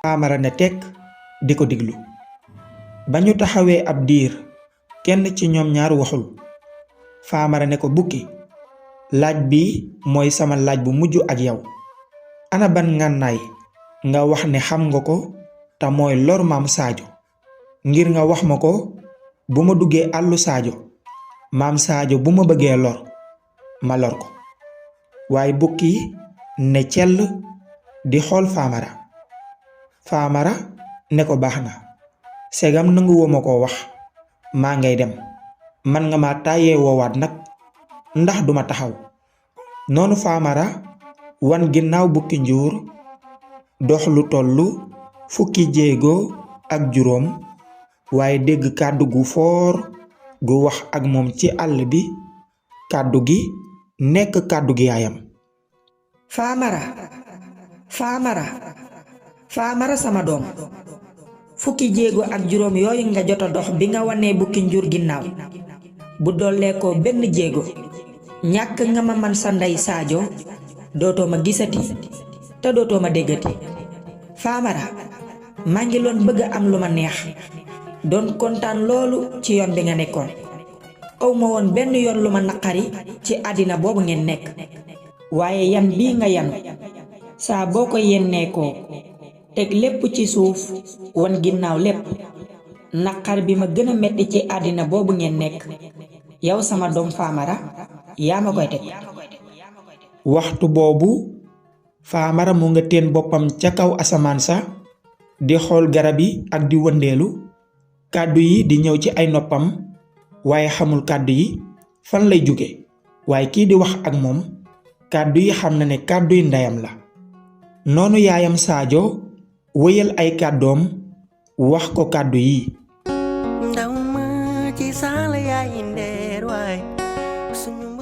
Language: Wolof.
Faamara ne tekk di ko diglu. ba ñu taxawee ab diir kenn ci ñoom ñaar waxul. Faamara ne ko bukki laaj bi mooy sama laaj bu mujj ak yow. ana ban ngànnaay nga wax ne xam nga ko te mooy lor maam Sadio ngir nga wax ma ko bu ma duggee àllu Sadio maam Sadio bu ma bëggee lor ma lor ko. waaye bukki ne cell di xool Faamara. Faamara ne ko baax na segam nanguwoo ma koo wax maa ngay dem man nga ma tàyyee woowaat nag ndax duma taxaw. noonu Faamara wan ginnaaw bukki njuur dox lu tollu fukki jéego ak juróom waaye dégg kàddu gu foor gu wax ak moom ci àll bi. kàddu gi nekk kàddu gi yaayam. Faamara Faamara Faamara sama doom fukki jéego ak juróom yooyu nga jota dox bi nga wanee bukki njur ginnaaw bu dollee ko benn jéego ñàkk nga ma man sa ndey Sadio dootoo ma gisati te dootoo ma déggati. Faamara maa ngi loon bëgg am lu ma neex doon kontaan loolu ci yoon bi nga nekkoon aw ma woon benn yoon lu ma naqari ci àddina boobu ngeen nekk waaye yan bii nga yan saa boo ko yenneekoo teg lépp ci suuf wan ginnaaw lépp naqar bi ma gën a metti ci àddina boobu ngeen nekk yow sama doom Faamara yaa ma koy teg. waxtu boobu Faamara mu nga teen boppam ca kaw asamaan sa di xool garab yi ak di wëndeelu. kàddu yi di ñëw ci ay noppam waaye xamul kàddu yi fan lay jóge waaye kii di wax ak moom kàddu yi xam na ne kàddu yi ndeyam la. noonu yaayam Sadio wëyal ay kàddoom wax ko kàddu yi. ndaw ma ci saala yaay ndeer waay suñu